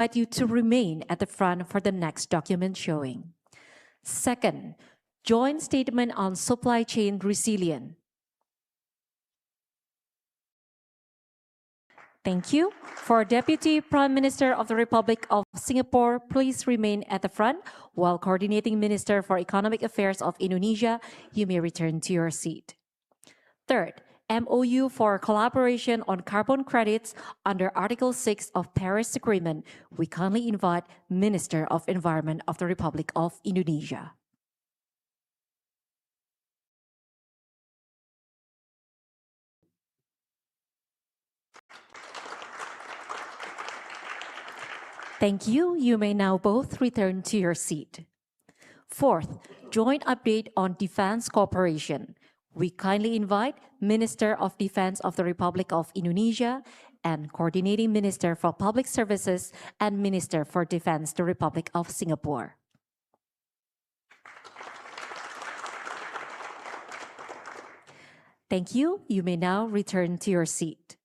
invite you to remain at the front for the next document showing. Second, joint statement on supply chain resilience. Thank you. For Deputy Prime Minister of the Republic of Singapore, please remain at the front, while Coordinating Minister for Economic Affairs of Indonesia, you may return to your seat. Third, MOU for collaboration on carbon credits under Article 6 of Paris Agreement. We kindly invite Minister of Environment of the Republic of Indonesia. Thank you. You may now both return to your seat. Fourth, joint update on defense cooperation. We kindly invite Minister of Defense of the Republic of Indonesia and Coordinating Minister for Public Services and Minister for Defense, the Republic of Singapore. Thank you. You may now return to your seat.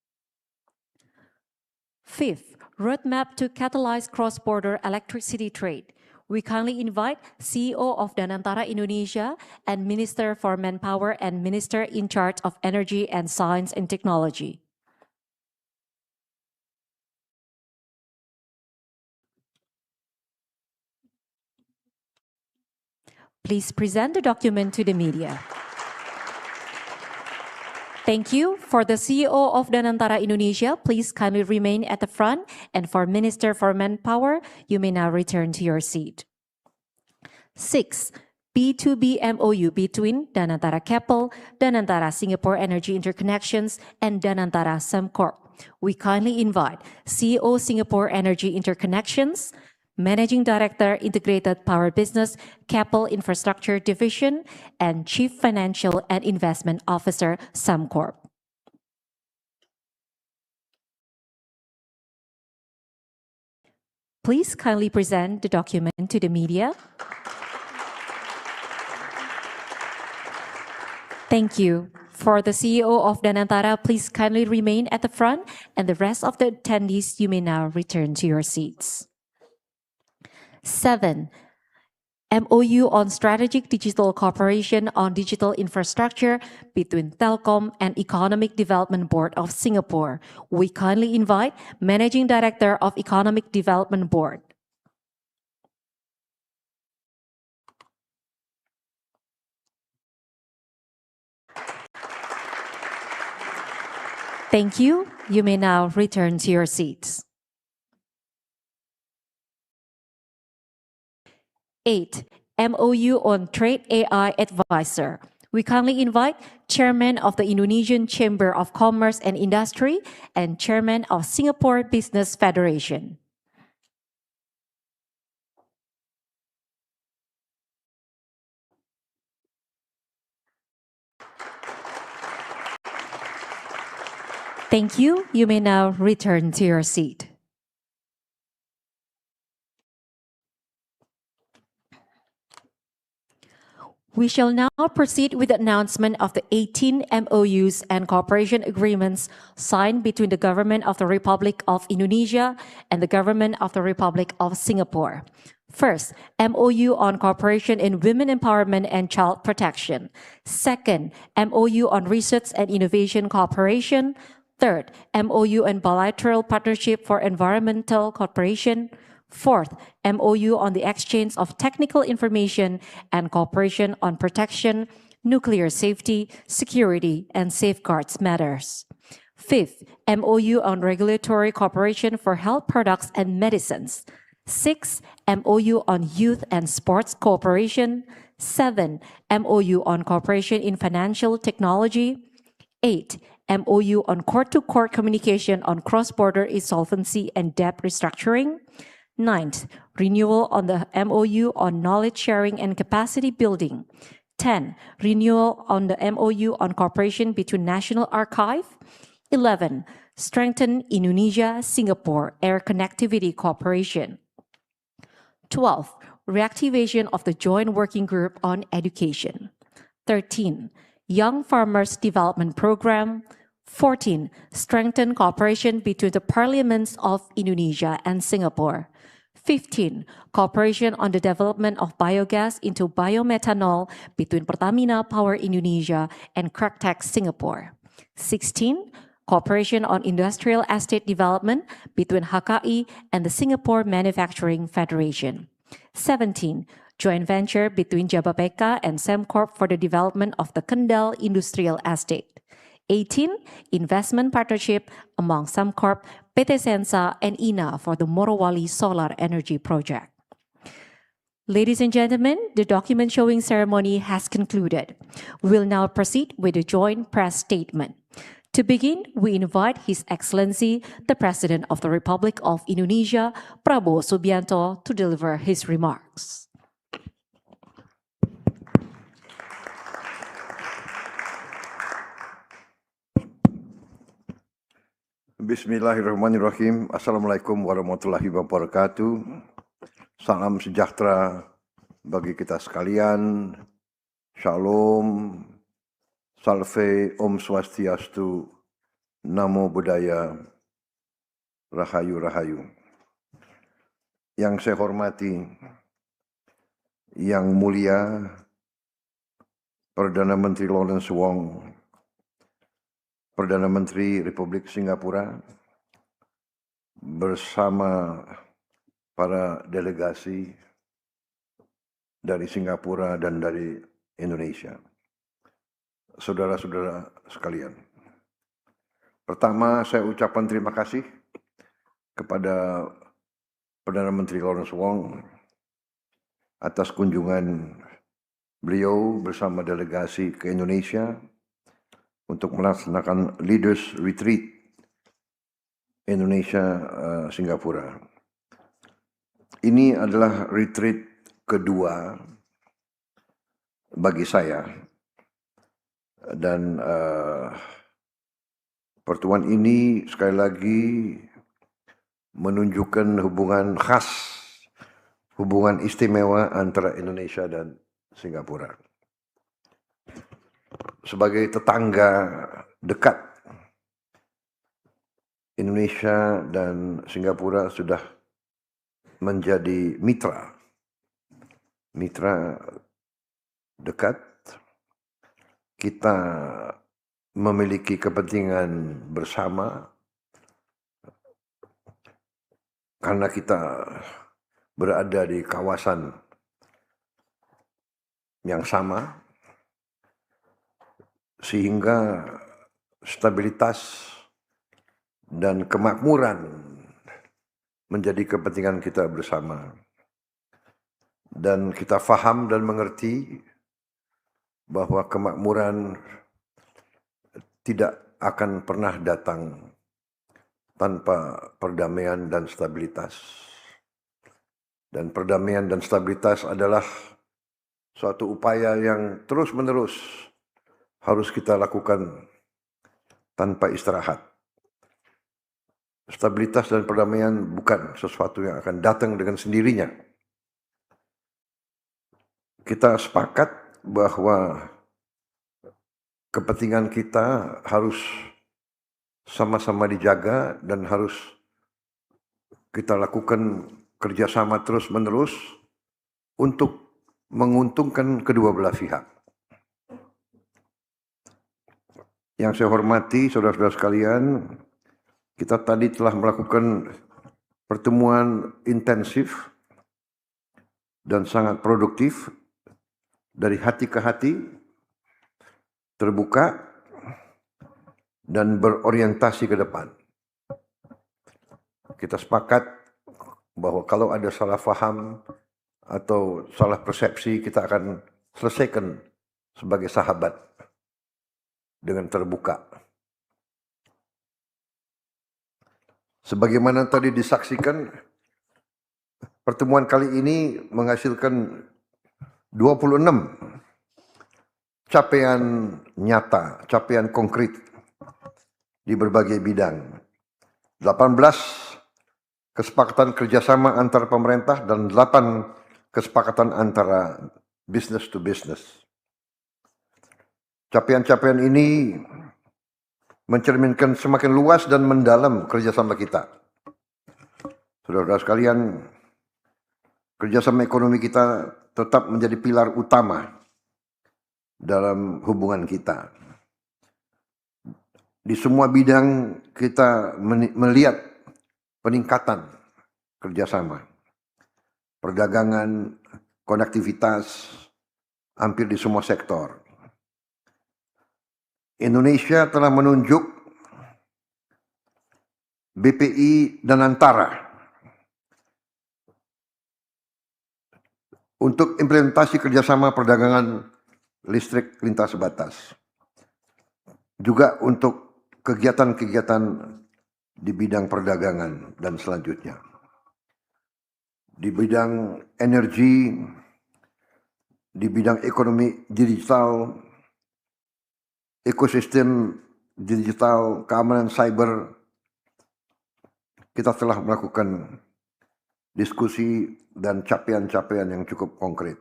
Fifth, roadmap to catalyze cross-border electricity trade. We kindly invite CEO of Danantara Indonesia and Minister for Manpower and Minister in charge of Energy and Science and Technology. Please present the document to the media. Thank you. For the CEO of Danantara Indonesia, please kindly remain at the front. And for Minister for Manpower, you may now return to your seat. 6. B2B MOU between Danantara Keppel, Danantara Singapore Energy Interconnections, and Danantara Sembcorp. We kindly invite CEO Singapore Energy Interconnections, Managing Director, Integrated Power Business, Keppel Infrastructure Division, and Chief Financial and Investment Officer, Sembcorp. Please kindly present the document to the media. Thank you. For the CEO of Danantara, please kindly remain at the front, and the rest of the attendees, you may now return to your seats. 7. MOU on Strategic Digital Cooperation on Digital Infrastructure between Telkom and Economic Development Board of Singapore. We kindly invite Managing Director of Economic Development Board. Thank you. You may now return to your seats. 8. MOU on Trade AI Advisor. We kindly invite Chairman of the Indonesian Chamber of Commerce and Industry and Chairman of Singapore Business Federation. Thank you. You may now return to your seat. We shall now proceed with the announcement of the 18 MOUs and cooperation agreements signed between the Government of the Republic of Indonesia and the Government of the Republic of Singapore. First, MOU on cooperation in women empowerment and child protection. Second, MOU on research and innovation cooperation. Third, MOU on bilateral partnership for environmental cooperation. Fourth, MOU on the exchange of technical information and cooperation on protection, nuclear safety, security, and safeguards matters. Fifth, MOU on regulatory cooperation for health products and medicines. 6. MOU on youth and sports cooperation. 7. MOU on cooperation in financial technology. 8. MOU on court-to-court communication on cross-border insolvency and debt restructuring. 9th, renewal on the MOU on knowledge sharing and capacity building. 10. Renewal on the MOU on cooperation between National Archive. 11. Strengthen Indonesia-Singapore air connectivity cooperation. 12. Reactivation of the Joint Working Group on Education. 13. Young Farmers Development Program. 14. Strengthen cooperation between the parliaments of Indonesia and Singapore. 15. Cooperation on the development of biogas into biomethanol between Pertamina Power Indonesia and Kerja Singapore. 16. Cooperation on industrial estate development between HKI and the Singapore Manufacturing Federation. 17. Joint venture between Jabapeka and Semcorp for the development of the Kendal Industrial Estate. 18. Investment partnership among Semcorp, PT Sensa, and INA for the Morowali Solar Energy Project. Ladies and gentlemen, the document showing ceremony has concluded. We will now proceed with the joint press statement. To begin, we invite His Excellency, the President of the Republic of Indonesia, Prabowo Subianto, to deliver his remarks. Bismillahirrahmanirrahim. Assalamualaikum warahmatullahi wabarakatuh. Salam sejahtera bagi kita sekalian. Shalom, salve, Om Swastiastu, Namo Buddhaya, Rahayu Rahayu. Yang saya hormati, Yang Mulia Perdana Menteri Wong, Perdana Menteri Republik Singapura, bersama para delegasi dari Singapura dan dari Indonesia. Saudara-saudara sekalian. Pertama, saya ucapkan terima kasih kepada Perdana Menteri Wong atas kunjungan beliau bersama delegasi ke Indonesia untuk melaksanakan Leaders Retreat Indonesia Singapura. Ini adalah retreat kedua bagi saya, dan pertemuan ini sekali lagi menunjukkan hubungan khas, hubungan istimewa antara Indonesia dan Singapura. Sebagai tetangga dekat, Indonesia dan Singapura sudah menjadi mitra dekat. Kita memiliki kepentingan bersama karena kita berada di kawasan yang sama, sehingga stabilitas dan kemakmuran menjadi kepentingan kita bersama. Dan kita faham dan mengerti bahwa kemakmuran tidak akan pernah datang tanpa perdamaian dan stabilitas. Dan perdamaian dan stabilitas adalah suatu upaya yang terus-menerus harus kita lakukan tanpa istirahat. Stabilitas dan perdamaian bukan sesuatu yang akan datang dengan sendirinya. Kita sepakat bahwa kepentingan kita harus sama-sama dijaga dan harus kita lakukan kerjasama terus-menerus untuk menguntungkan kedua belah pihak. Yang saya hormati, saudara-saudara sekalian, kita tadi telah melakukan pertemuan intensif dan sangat produktif dari hati ke hati, terbuka, dan berorientasi ke depan. Kita sepakat bahwa kalau ada salah faham atau salah persepsi, kita akan selesaikan sebagai sahabat dengan terbuka. Sebagaimana tadi disaksikan, pertemuan kali ini menghasilkan 26 capaian nyata, capaian konkret di berbagai bidang. 18 kesepakatan kerjasama antar pemerintah dan 8 kesepakatan antara business to business. Capaian-capaian ini mencerminkan semakin luas dan mendalam kerjasama kita. Saudara-saudara sekalian, kerjasama ekonomi kita tetap menjadi pilar utama dalam hubungan kita. Di semua bidang kita melihat peningkatan kerjasama. Perdagangan, konektivitas, hampir di semua sektor. Indonesia telah menunjuk BPI dan Antara untuk implementasi kerjasama perdagangan listrik lintas batas. Juga untuk kegiatan-kegiatan di bidang perdagangan dan selanjutnya. Di bidang energi, di bidang ekonomi digital, ekosistem digital, keamanan cyber, kita telah melakukan diskusi dan capaian-capaian yang cukup konkret.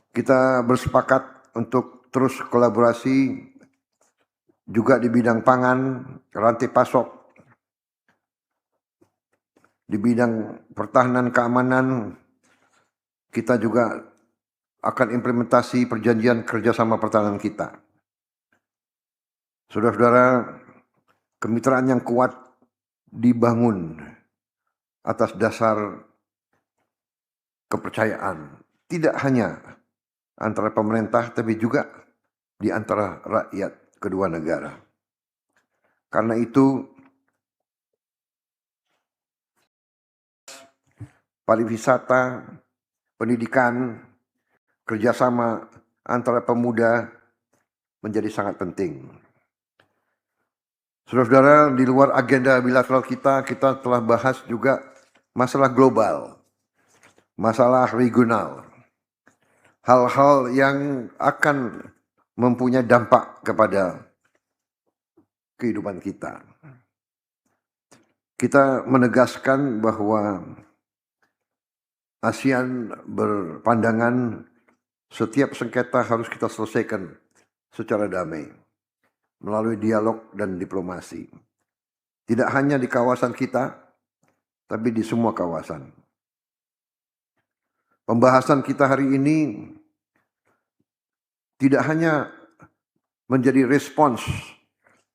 Kita bersepakat untuk terus kolaborasi juga di bidang pangan, rantai pasok, di bidang pertahanan keamanan. Kita juga akan implementasi perjanjian kerjasama pertahanan kita. Saudara-saudara, kemitraan yang kuat dibangun atas dasar kepercayaan, tidak hanya antara pemerintah, tapi juga di antara rakyat kedua negara. Karena itu, pariwisata, pendidikan, kerjasama antara pemuda menjadi sangat penting. Saudara-saudara, di luar agenda bilateral kita telah bahas juga masalah global, masalah regional, hal-hal yang akan mempunyai dampak kepada kehidupan kita. Kita menegaskan bahwa ASEAN berpandangan setiap sengketa harus kita selesaikan secara damai, melalui dialog dan diplomasi. Tidak hanya di kawasan kita, tapi di semua kawasan. Pembahasan kita hari ini tidak hanya menjadi respons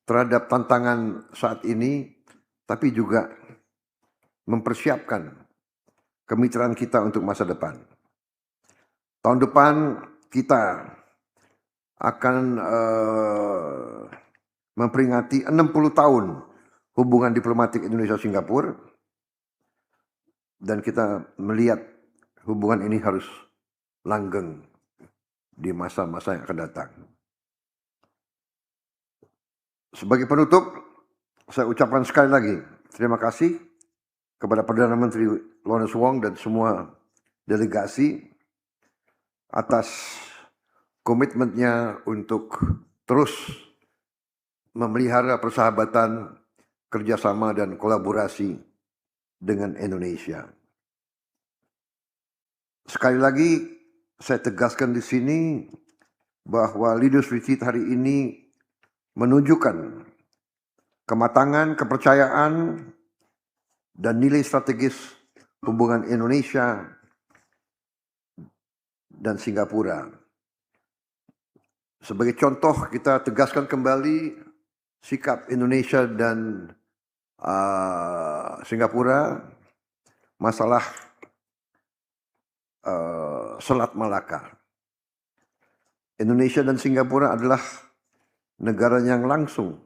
terhadap tantangan saat ini, tapi juga mempersiapkan kemitraan kita untuk masa depan. Tahun depan kita akan memperingati 60 tahun hubungan diplomatik Indonesia-Singapura, dan kita melihat hubungan ini harus langgeng di masa-masa yang akan datang. Sebagai penutup, saya ucapkan sekali lagi terima kasih kepada Perdana Menteri Minister Wong dan semua delegasi atas komitmennya untuk terus memelihara persahabatan, kerjasama, dan kolaborasi dengan Indonesia. Sekali lagi, saya tegaskan di sini bahwa Leaders Retreat hari ini menunjukkan kematangan, kepercayaan, dan nilai strategis hubungan Indonesia dan Singapura. Sebagai contoh, kita tegaskan kembali sikap Indonesia dan Singapura masalah Selat Malaka. Indonesia dan Singapura adalah negara yang langsung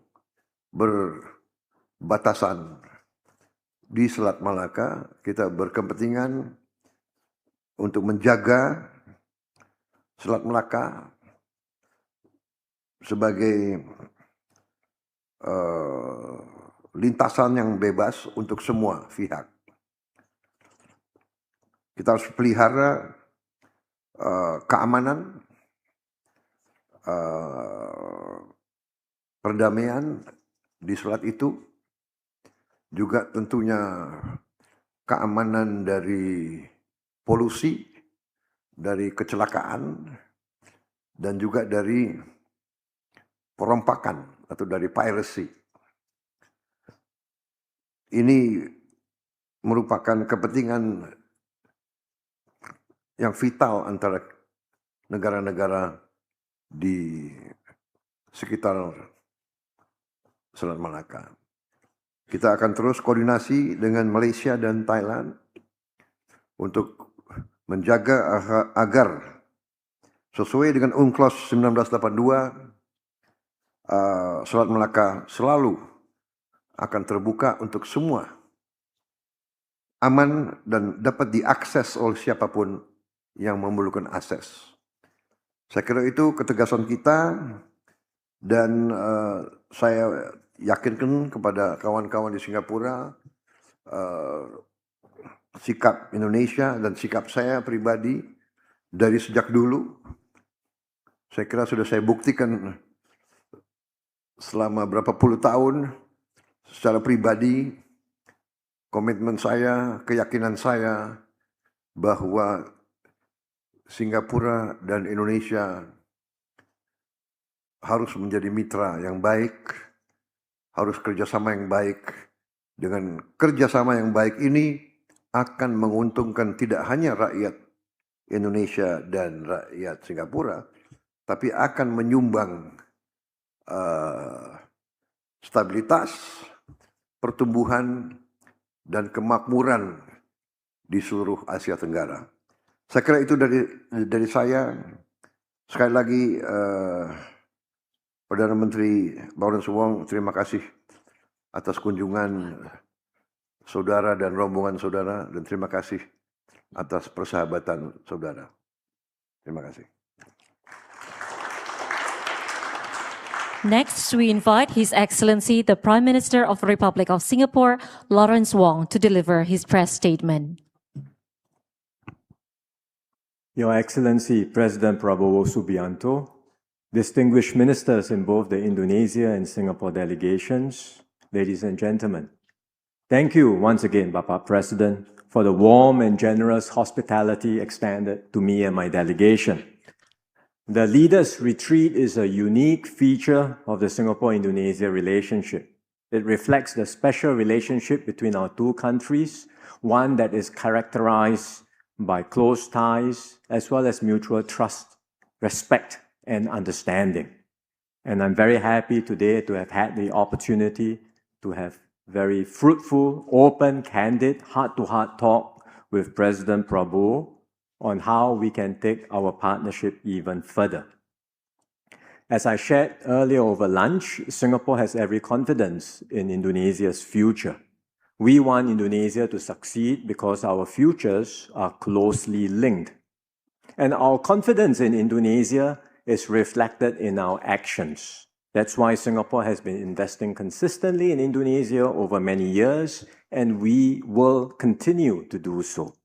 berbatasan di Selat Malaka. Kita berkepentingan untuk menjaga Selat Malaka sebagai lintasan yang bebas untuk semua pihak. Kita harus pelihara keamanan, perdamaian di selat itu, juga tentunya keamanan dari polusi, dari kecelakaan, dan juga dari perompakan atau dari piracy. Ini merupakan kepentingan yang vital antara negara-negara di sekitar Selat Malaka. Kita akan terus koordinasi dengan Malaysia dan Thailand untuk menjaga agar sesuai dengan UNCLOS 1982, Selat Malaka selalu akan terbuka untuk semua, aman dan dapat diakses oleh siapapun yang memerlukan akses. Saya kira itu ketegasan kita, dan saya yakinkan kepada kawan-kawan di Singapura, sikap Indonesia dan sikap saya pribadi dari sejak dulu, saya kira sudah saya buktikan selama berapa puluh tahun secara pribadi, komitmen saya, keyakinan saya bahwa Singapura dan Indonesia harus menjadi mitra yang baik, harus kerjasama yang baik. Dengan kerjasama yang baik ini akan menguntungkan tidak hanya rakyat Indonesia dan rakyat Singapura, tapi akan menyumbang stabilitas, pertumbuhan, dan kemakmuran di seluruh Asia Tenggara. Saya kira itu dari saya. Sekali lagi, Perdana Menteri Minister Wong, terima kasih atas kunjungan saudara dan rombongan saudara, dan terima kasih atas persahabatan saudara. Terima kasih. Next, we invite His Excellency, the Prime Minister of the Republic of Singapore, Lawrence Wong, to deliver his press statement. Your Excellency, President Prabowo Subianto, distinguished ministers in both the Indonesia and Singapore delegations, ladies and gentlemen, thank you once again, Bapak President, for the warm and generous hospitality extended to me and my delegation. The Leaders' Retreat is a unique feature of the Singapore-Indonesia relationship. It reflects the special relationship between our two countries, one that is characterized by close ties as well as mutual trust, respect, and understanding. And I'm very happy today to have had the opportunity to have very fruitful, open, candid, heart-to-heart talk with President Prabowo on how we can take our partnership even further. As I shared earlier over lunch, Singapore has every confidence in Indonesia's future. We want Indonesia to succeed because our futures are closely linked. And our confidence in Indonesia is reflected in our actions. That's why Singapore has been investing consistently in Indonesia over many years, and we will continue to do so.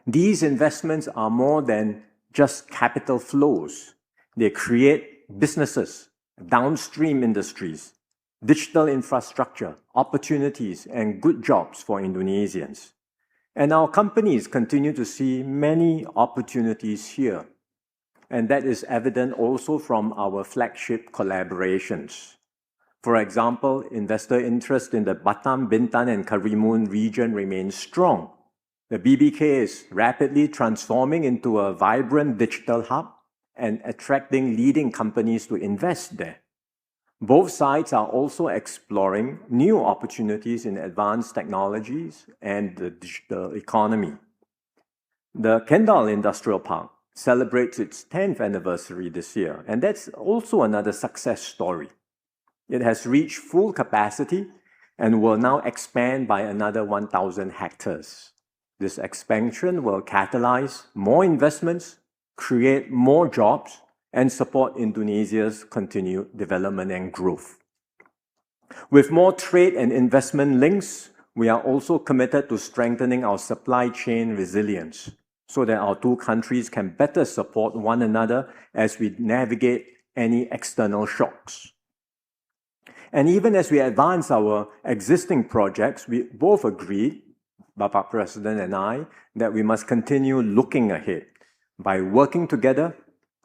These investments are more than just capital flows. They create businesses, downstream industries, digital infrastructure, opportunities, and good jobs for Indonesians. And our companies continue to see many opportunities here. And that is evident also from our flagship collaborations. For example, investor interest in the Batam, Bintan, and Karimun region remains strong. The BBK is rapidly transforming into a vibrant digital hub and attracting leading companies to invest there. Both sides are also exploring new opportunities in advanced technologies and the digital economy. The Kendal Industrial Park celebrates its 10th anniversary this year, and that's also another success story. It has reached full capacity and will now expand by another 1,000 hectares. This expansion will catalyze more investments, create more jobs, and support Indonesia's continued development and growth. With more trade and investment links, we are also committed to strengthening our supply chain resilience so that our two countries can better support one another as we navigate any external shocks. And even as we advance our existing projects, we both agreed, Bapak President and I, that we must continue looking ahead. By working together,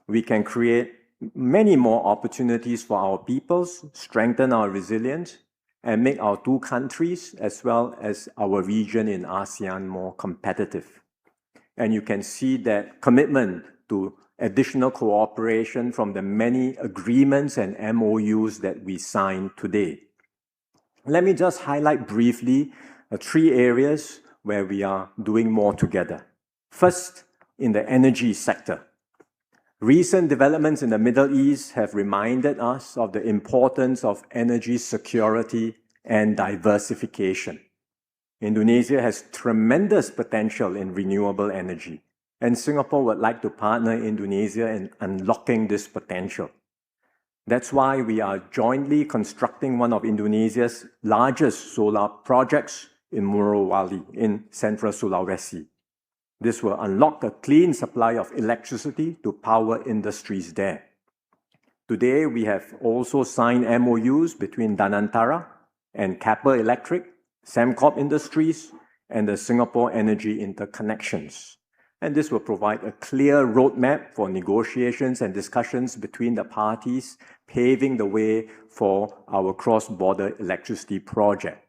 we can create many more opportunities for our peoples, strengthen our resilience, and make our two countries, as well as our region in ASEAN, more competitive. And you can see that commitment to additional cooperation from the many agreements and MOUs that we signed today. Let me just highlight briefly 3 areas where we are doing more together. First, in the energy sector. Recent developments in the Middle East have reminded us of the importance of energy security and diversification. Indonesia has tremendous potential in renewable energy, and Singapore would like to partner Indonesia in unlocking this potential. That's why we are jointly constructing one of Indonesia's largest solar projects in Morowali in central Sulawesi. This will unlock a clean supply of electricity to power industries there. Today, we have also signed MOUs between Danantara and Keppel Electric, Sembcorp Industries, and the Singapore Energy Interconnections. And this will provide a clear roadmap for negotiations and discussions between the parties, paving the way for our cross-border electricity project.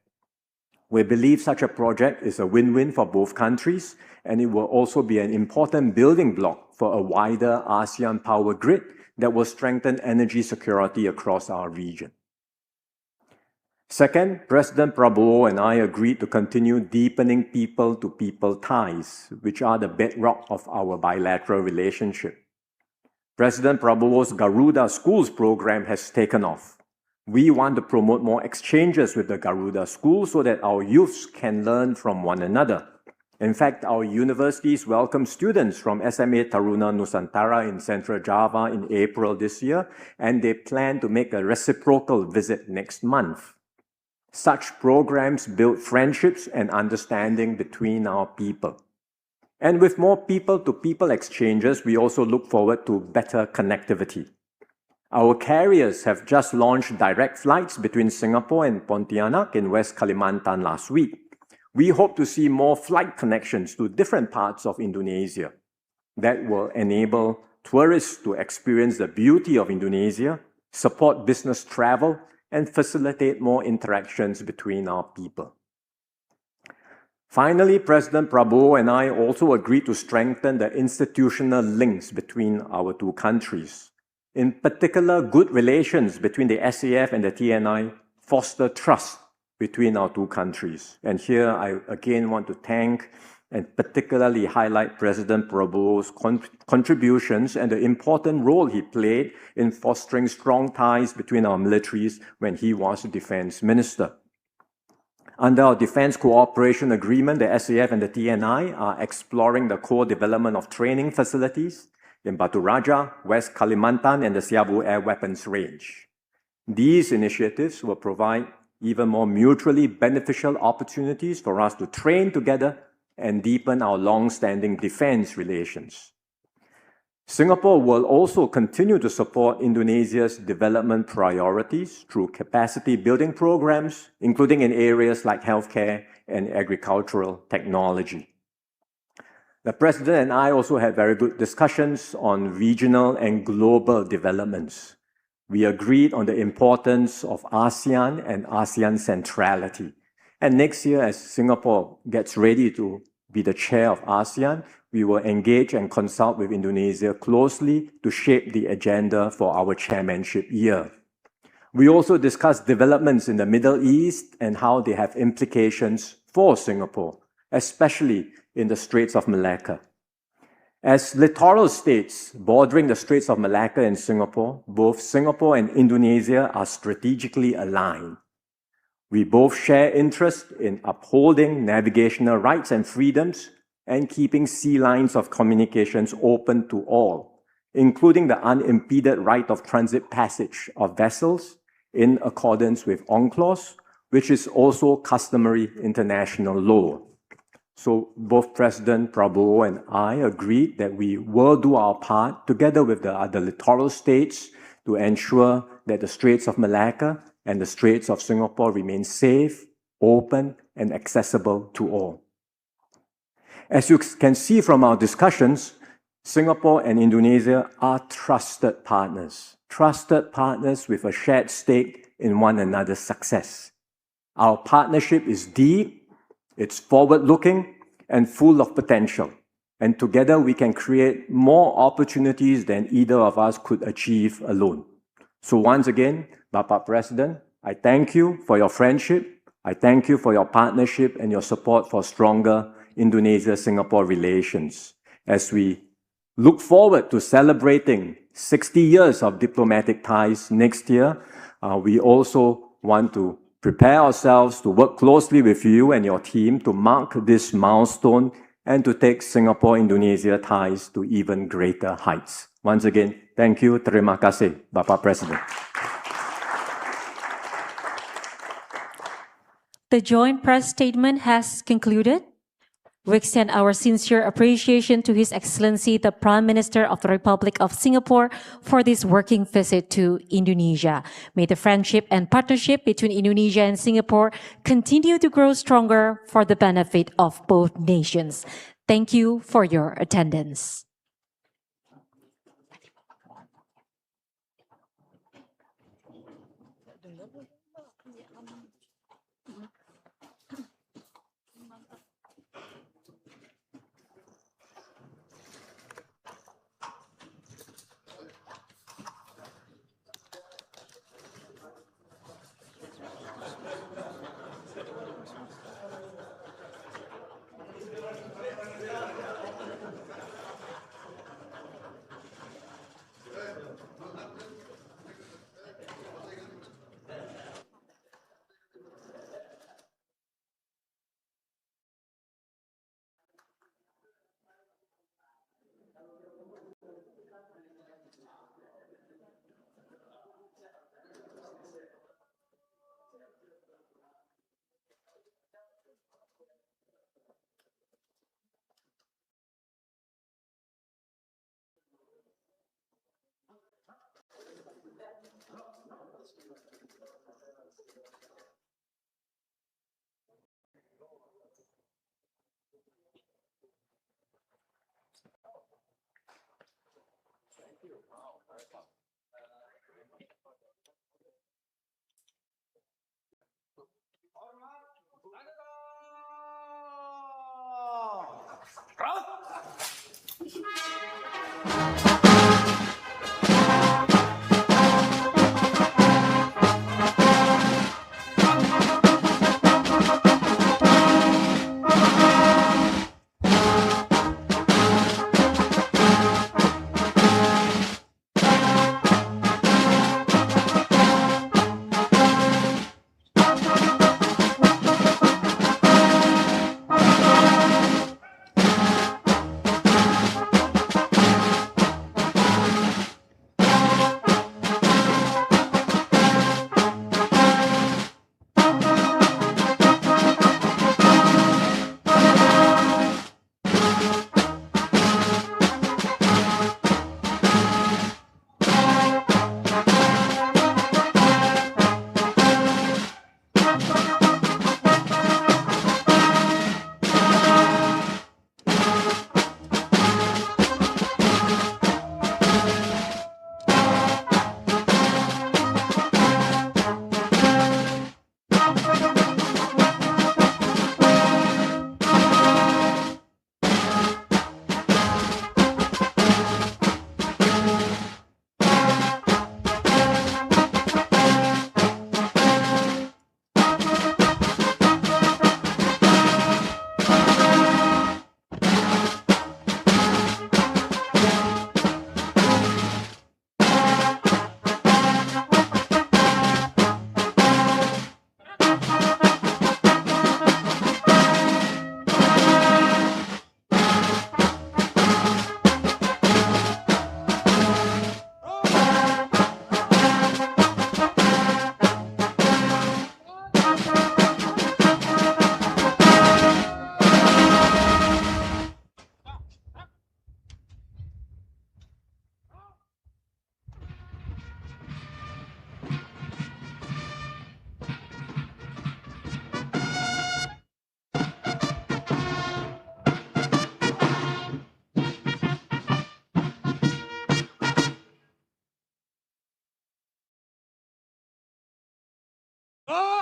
We believe such a project is a win-win for both countries, and it will also be an important building block for a wider ASEAN power grid that will strengthen energy security across our region. Second, President Prabowo and I agreed to continue deepening people-to-people ties, which are the bedrock of our bilateral relationship. President Prabowo's Garuda Schools program has taken off. We want to promote more exchanges with the Garuda School so that our youths can learn from one another. In fact, our universities welcome students from SMA Taruna Nusantara in Central Java in April this year, and they plan to make a reciprocal visit next month. Such programs build friendships and understanding between our people. And with more people-to-people exchanges, we also look forward to better connectivity. Our carriers have just launched direct flights between Singapore and Pontianak in West Kalimantan last week. We hope to see more flight connections to different parts of Indonesia. That will enable tourists to experience the beauty of Indonesia, support business travel, and facilitate more interactions between our people. Finally, President Prabowo and I also agreed to strengthen the institutional links between our two countries. In particular, good relations between the SAF and the TNI foster trust between our two countries. And here I again want to thank and particularly highlight President Prabowo's contributions and the important role he played in fostering strong ties between our militaries when he was Defense Minister. Under our Defense Cooperation Agreement, the SAF and the TNI are exploring the co-development of training facilities in Batu Raja, West Kalimantan, and the Siabu Air Weapons Range. These initiatives will provide even more mutually beneficial opportunities for us to train together and deepen our long-standing defense relations. Singapore will also continue to support Indonesia's development priorities through capacity building programs, including in areas like healthcare and agricultural technology. The President and I also had very good discussions on regional and global developments. We agreed on the importance of ASEAN and ASEAN centrality. And next year, as Singapore gets ready to be the chair of ASEAN, we will engage and consult with Indonesia closely to shape the agenda for our chairmanship year. We also discussed developments in the Middle East and how they have implications for Singapore, especially in the Straits of Malacca. As littoral states bordering the Straits of Malacca and Singapore, both Singapore and Indonesia are strategically aligned. We both share interest in upholding navigational rights and freedoms and keeping sea lines of communications open to all, including the unimpeded right of transit passage of vessels in accordance with UNCLOS, which is also customary international law. So both President Prabowo and I agreed that we will do our part together with the other littoral states to ensure that the Straits of Malacca and the Straits of Singapore remain safe, open, and accessible to all. As you can see from our discussions, Singapore and Indonesia are trusted partners with a shared stake in one another's success. Our partnership is deep, it's forward-looking, and full of potential. And together we can create more opportunities than either of us could achieve alone. So once again, Bapak President, I thank you for your friendship, I thank you for your partnership and your support for stronger Indonesia-Singapore relations. As we look forward to celebrating 60 years of diplomatic ties next year, we also want to prepare ourselves to work closely with you and your team to mark this milestone and to take Singapore-Indonesia ties to even greater heights. Once again, thank you. Terima kasih, Bapak President. The joint press statement has concluded. We extend our sincere appreciation to His Excellency, the Prime Minister of the Republic of Singapore, for this working visit to Indonesia. May the friendship and partnership between Indonesia and Singapore continue to grow stronger for the benefit of both nations. Thank you for your attendance. Stop!